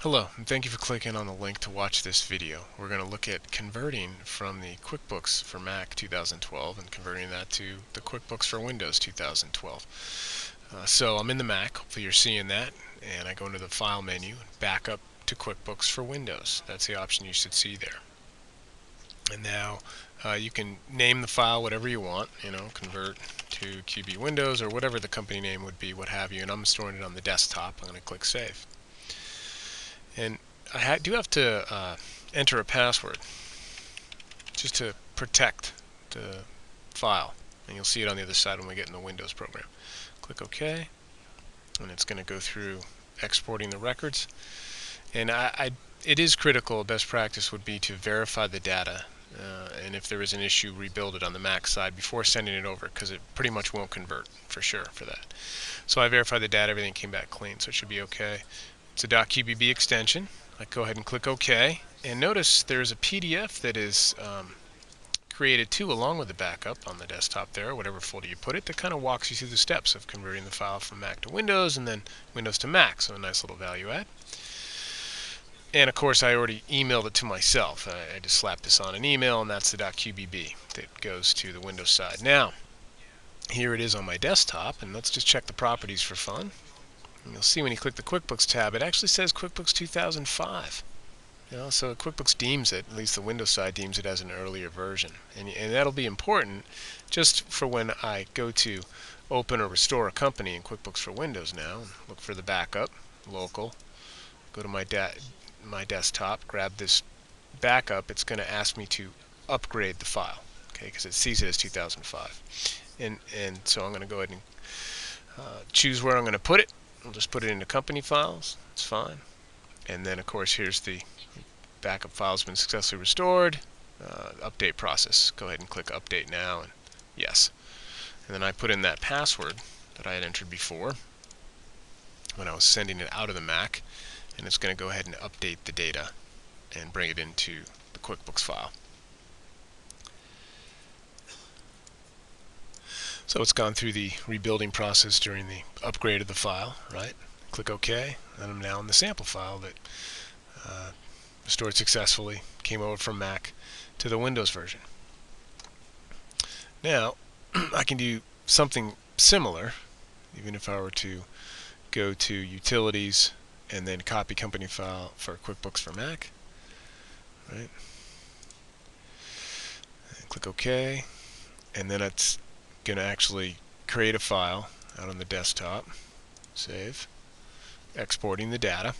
Hello, and thank you for clicking on the link to watch this video. We're going to look at converting from the QuickBooks for Mac 2012 and converting that to the QuickBooks for Windows 2012. So I'm in the Mac, hopefully you're seeing that, and I go into the File menu, back up to QuickBooks for Windows. That's the option you should see there. And now you can name the file whatever you want, convert to QB Windows or whatever the company name would be, what have you, and I'm storing it on the desktop. I'm going to click Save. And I do have to enter a password just to protect the file. And you'll see it on the other side when we get in the Windows program. Click OK, and it's going to go through exporting the records. And it is critical, best practice would be to verify the data, and if there is an issue, rebuild it on the Mac side before sending it over, because it pretty much won't convert for sure for that. So I verified the data, everything came back clean, so it should be okay. It's a .qbb extension. I go ahead and click OK, and notice there's a PDF that is created too along with the backup on the desktop there, whatever folder you put it, that kind of walks you through the steps of converting the file from Mac to Windows and then Windows to Mac, so a nice little value add. And of course I already emailed it to myself. I just slapped this on an email, and that's the .qbb that goes to the Windows side. Now, here it is on my desktop, and let's just check the properties for fun. And you'll see when you click the QuickBooks tab, it actually says QuickBooks 2005. So QuickBooks deems it, at least the Windows side deems it as an earlier version. And that'll be important just for when I go to open or restore a company in QuickBooks for Windows now. Look for the backup, local, go to my desktop, grab this backup. It's going to ask me to upgrade the file, okay, because it sees it as 2005. And so I'm going to go ahead and choose where I'm going to put it. I'll just put it into company files. It's fine. And then, of course, here's the backup file has been successfully restored. Update process. Go ahead and click Update now, and yes. And then I put in that password that I had entered before when I was sending it out of the Mac, and it's going to go ahead and update the data and bring it into the QuickBooks file. So it's gone through the rebuilding process during the upgrade of the file, right? Click OK, and I'm now in the sample file that restored successfully, came over from Mac to the Windows version. Now, I can do something similar, even if I were to go to Utilities and then copy company file for QuickBooks for Mac, right? And click OK, and then it's going to actually create a file out on the desktop, save, exporting the data.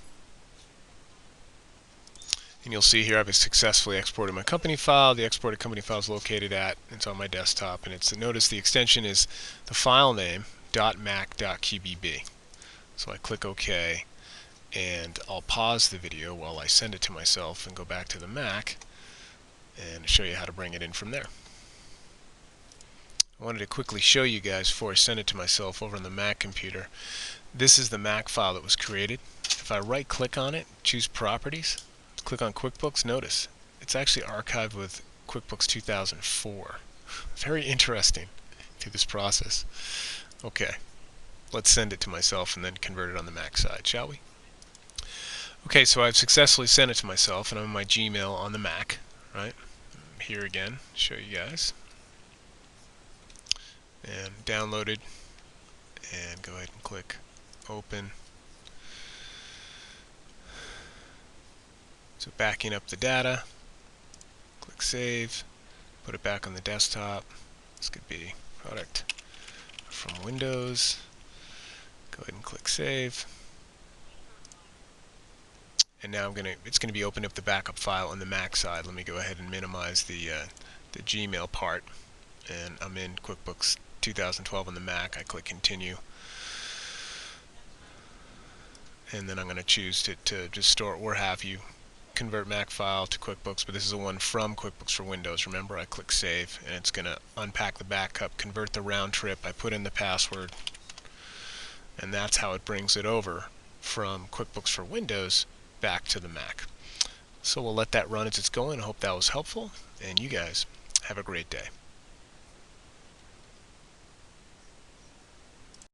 And you'll see here I've successfully exported my company file. The exported company file is located it's on my desktop, and notice the extension is the file name .mac.qbb. So I click OK, and I'll pause the video while I send it to myself and go back to the Mac and show you how to bring it in from there. I wanted to quickly show you guys before I send it to myself over on the Mac computer. This is the Mac file that was created. If I right click on it, choose Properties, click on QuickBooks, notice it's actually archived with QuickBooks 2004. Very interesting through this process. Okay, let's send it to myself and then convert it on the Mac side, shall we? Okay, so I've successfully sent it to myself, and I'm in my Gmail on the Mac, right? Here again, show you guys. And downloaded, and go ahead and click Open. So backing up the data, click Save, put it back on the desktop. This could be product from Windows. Go ahead and click Save. And now it's going to be opening up the backup file on the Mac side. Let me go ahead and minimize the Gmail part, and I'm in QuickBooks 2012 on the Mac. I click Continue, and then I'm going to choose to just store or have you convert Mac file to QuickBooks, but this is the one from QuickBooks for Windows. Remember, I click Save, and it's going to unpack the backup, convert the round trip. I put in the password, and that's how it brings it over from QuickBooks for Windows back to the Mac. So we'll let that run as it's going. I hope that was helpful, and you guys have a great day.